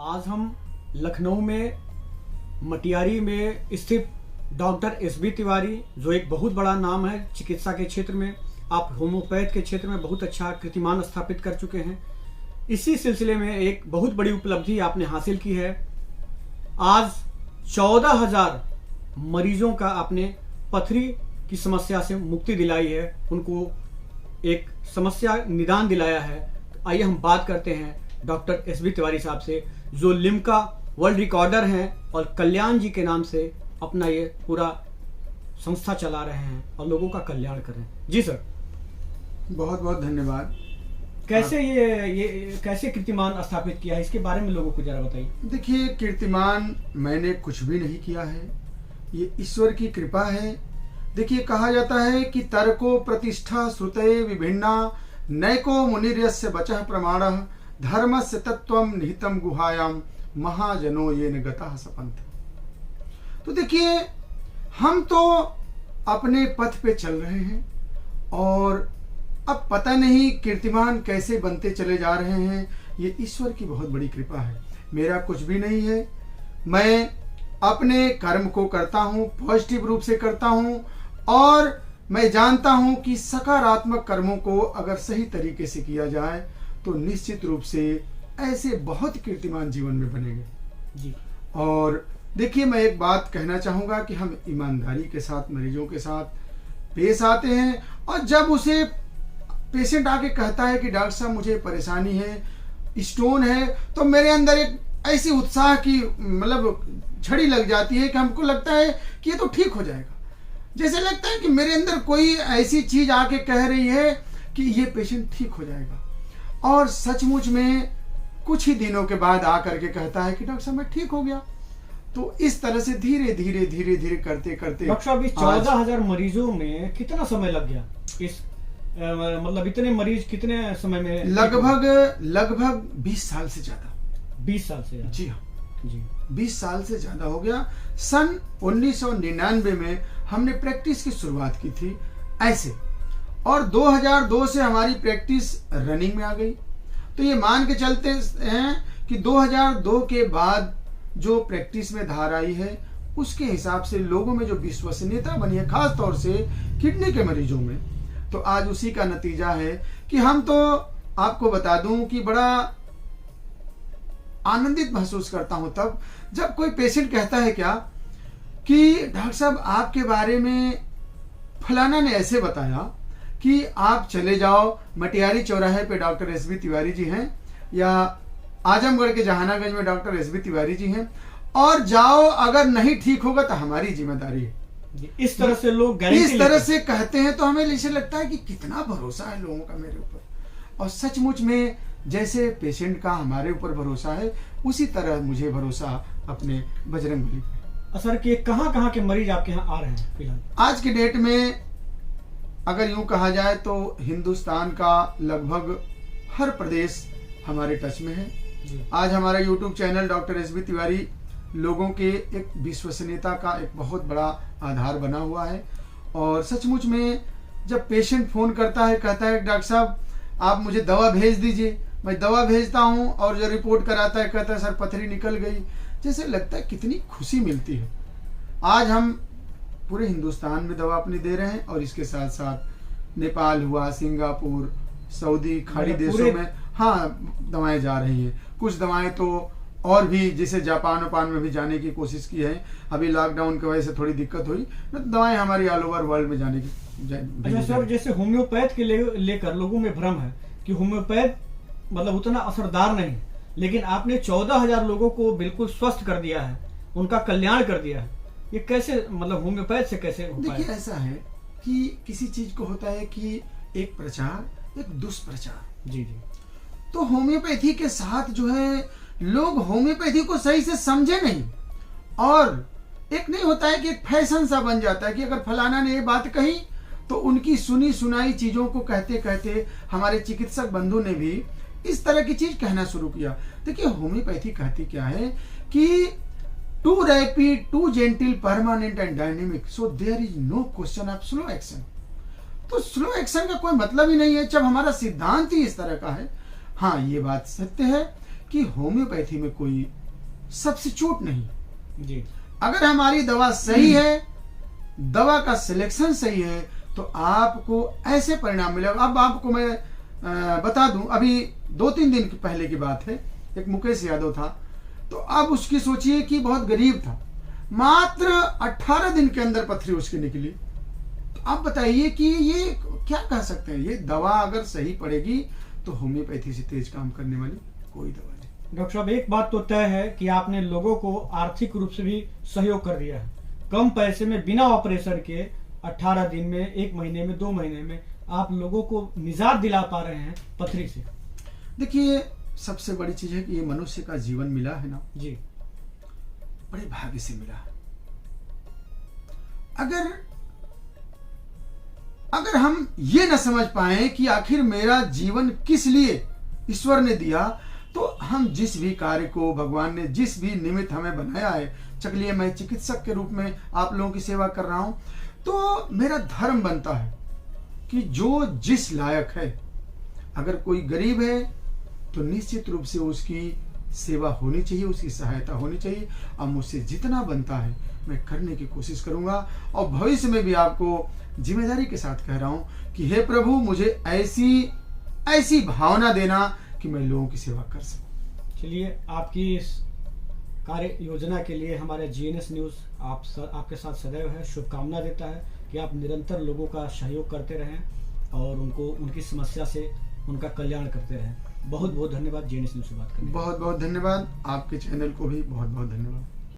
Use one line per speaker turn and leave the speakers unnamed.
आज हम लखनऊ में मटियारी में स्थित डॉक्टर एसबी तिवारी, जो एक बहुत बड़ा नाम है चिकित्सा के क्षेत्र में, आप होम्योपैथ के क्षेत्र में बहुत अच्छा कीर्तिमान स्थापित कर चुके हैं। इसी सिलसिले में एक बहुत बड़ी उपलब्धि आपने हासिल की है। आज 14,000 मरीजों का आपने पथरी की समस्या से मुक्ति दिलाई है, उनको एक समस्या निदान दिलाया है। आइए हम बात करते हैं डॉक्टर एसबी तिवारी साहब से, जो लिम्का वर्ल्ड रिकॉर्डर हैं और कल्याण जी के नाम से अपना ये पूरा संस्था चला रहे हैं और लोगों का कल्याण कर रहे हैं। जी सर,
बहुत बहुत धन्यवाद।
कैसे ये कैसे कीर्तिमान स्थापित किया है, इसके बारे में लोगों को जरा बताइए।
देखिए, कीर्तिमान मैंने कुछ भी नहीं किया है, ये ईश्वर की कृपा है। देखिए, कहा जाता है कि तर्को प्रतिष्ठा श्रुतये विभिन्ना नैको मुनिर्यस्य वचः प्रमाणः धर्मस्य तत्त्वं निहितं गुहायां महाजनो येन गतः सपन्थ। तो देखिए, हम तो अपने पथ पे चल रहे हैं और अब पता नहीं कीर्तिमान कैसे बनते चले जा रहे हैं। ये ईश्वर की बहुत बड़ी कृपा है, मेरा कुछ भी नहीं है। मैं अपने कर्म को करता हूँ, पॉजिटिव रूप से करता हूँ और मैं जानता हूँ कि सकारात्मक कर्मों को अगर सही तरीके से किया जाए तो निश्चित रूप से ऐसे बहुत कीर्तिमान जीवन में बनेंगे
जी।
और देखिए, मैं एक बात कहना चाहूँगा कि हम ईमानदारी के साथ मरीजों के साथ पेश आते हैं और जब उसे पेशेंट आके कहता है कि डॉक्टर साहब मुझे परेशानी है, स्टोन है, तो मेरे अंदर एक ऐसी उत्साह की मतलब झड़ी लग जाती है कि हमको लगता है कि ये तो ठीक हो जाएगा। जैसे लगता है कि मेरे अंदर कोई ऐसी चीज आके कह रही है कि ये पेशेंट ठीक हो जाएगा और सचमुच में कुछ ही दिनों के बाद आकर के कहता है कि डॉक्टर साहब मैं ठीक हो गया। तो इस तरह से धीरे धीरे धीरे धीरे करते करते
डॉक्टर साहब, इस 14,000 मरीजों में कितना समय लग गया? इस मतलब इतने मरीज कितने समय में?
लगभग 20 साल से ज्यादा।
20 साल से ज्यादा?
जी हाँ
जी,
20 साल से ज्यादा हो गया। सन 1999 में हमने प्रैक्टिस की शुरुआत की थी ऐसे, और 2002 से हमारी प्रैक्टिस रनिंग में आ गई। तो ये मान के चलते हैं कि 2002 के बाद जो प्रैक्टिस में धार आई है उसके हिसाब से लोगों में जो विश्वसनीयता बनी है, खास तौर से किडनी के मरीजों में, तो आज उसी का नतीजा है कि हम तो आपको बता दूं कि बड़ा आनंदित महसूस करता हूं तब जब कोई पेशेंट कहता है क्या कि डॉक्टर साहब आपके बारे में फलाना ने ऐसे बताया कि आप चले जाओ, मटियारी चौराहे पे डॉक्टर एसबी तिवारी जी हैं या आजमगढ़ के जहानागंज में डॉक्टर एसबी तिवारी जी हैं, और जाओ, अगर नहीं ठीक होगा तो हमारी जिम्मेदारी है।
इस तरह से लोग गारंटी
इस तरह से कहते हैं तो हमें ऐसे लगता है कि कितना भरोसा है लोगों का मेरे ऊपर। और सचमुच में जैसे पेशेंट का हमारे ऊपर भरोसा है उसी तरह मुझे भरोसा अपने बजरंगबली पे।
सर कि कहाँ के मरीज आपके यहाँ आ रहे हैं फिलहाल?
आज की डेट में अगर यूं कहा जाए तो हिंदुस्तान का लगभग हर प्रदेश हमारे टच में है। आज हमारा YouTube channel doctor SB Tiwari लोगों के एक विश्वसनीयता का एक बहुत बड़ा आधार बना हुआ है। और सचमुच में जब पेशेंट फोन करता है, कहता है डॉक्टर साहब आप मुझे दवा भेज दीजिए, मैं दवा भेजता हूं और जो रिपोर्ट कराता है कहता है सर पथरी निकल गई, जैसे लगता है कितनी खुशी मिलती है। आज हम पूरे हिंदुस्तान में दवा अपनी दे रहे हैं और इसके साथ साथ नेपाल हुआ, सिंगापुर, सऊदी, खाड़ी देशों में हाँ दवाएं जा रही हैं। कुछ दवाएं तो और भी जैसे जापान में भी जाने की कोशिश की है। अभी लॉकडाउन की वजह से थोड़ी दिक्कत हुई, तो दवाएं हमारी ऑल ओवर वर्ल्ड में जाने की।
अच्छा सर, जैसे होम्योपैथ के लेकर लोगों में भ्रम है कि होम्योपैथ मतलब उतना असरदार नहीं, लेकिन आपने 14,000 लोगों को बिल्कुल स्वस्थ कर दिया है, उनका कल्याण कर दिया है। ये कैसे, मतलब होम्योपैथ से कैसे हो पाया?
देखिए, ऐसा है कि किसी चीज को होता है कि एक प्रचार एक दुष्प्रचार।
जी जी।
तो होम्योपैथी के साथ जो है लोग होम्योपैथी को सही से समझे नहीं, और एक नहीं होता है कि एक फैशन सा बन जाता है कि अगर फलाना ने ये बात कही तो उनकी सुनी सुनाई चीजों को कहते कहते हमारे चिकित्सक बंधु ने भी इस तरह की चीज कहना शुरू किया। देखिए, होम्योपैथी कहती क्या है कि too rapid, too gentle, permanent and dynamic, so there is no question of slow action. तो स्लो एक्शन का कोई मतलब ही नहीं है जब हमारा सिद्धांत ही इस तरह का है। हाँ, ये बात सत्य है कि होम्योपैथी में कोई सब्स्टिट्यूट नहीं
जी।
अगर हमारी दवा सही है, दवा का सिलेक्शन सही है, तो आपको ऐसे परिणाम मिलेगा। अब आपको मैं बता दूं, अभी 2-3 दिन पहले की बात है, एक मुकेश यादव था, तो अब उसकी सोचिए कि बहुत गरीब था, मात्र 18 दिन के अंदर पथरी उसकी निकली। तो आप बताइए कि ये क्या कह सकते हैं, ये दवा अगर सही पड़ेगी तो होम्योपैथी से तेज काम करने वाली कोई दवा नहीं।
डॉक्टर साहब, एक बात तो तय है कि आपने लोगों को आर्थिक रूप से भी सहयोग कर दिया है। कम पैसे में, बिना ऑपरेशन के 18 दिन में, 1 महीने में, 2 महीने में आप लोगों को निजात दिला पा रहे हैं पथरी से।
देखिए, सबसे बड़ी चीज है कि ये मनुष्य का जीवन मिला है ना
जी,
बड़े भाग्य से मिला है। अगर हम ये न समझ पाए कि आखिर मेरा जीवन किस लिए ईश्वर ने दिया, तो हम जिस भी कार्य को भगवान ने जिस भी निमित्त हमें बनाया है, चलिए मैं चिकित्सक के रूप में आप लोगों की सेवा कर रहा हूं, तो मेरा धर्म बनता है कि जो जिस लायक है, अगर कोई गरीब है तो निश्चित रूप से उसकी सेवा होनी चाहिए, उसकी सहायता होनी चाहिए। और मुझसे जितना बनता है मैं करने की कोशिश करूंगा, और भविष्य में भी आपको जिम्मेदारी के साथ कह रहा हूं कि हे प्रभु, मुझे ऐसी भावना देना कि मैं लोगों की सेवा कर सकूं।
चलिए, आपकी इस कार्य योजना के लिए हमारे GNS न्यूज़ आपके साथ सदैव है। शुभकामना देता है कि आप निरंतर लोगों का सहयोग करते रहें और उनको उनकी समस्या से उनका कल्याण करते रहें। बहुत बहुत धन्यवाद GNS न्यूज़ से बात करने के लिए।
बहुत बहुत धन्यवाद, आपके चैनल को भी बहुत बहुत धन्यवाद।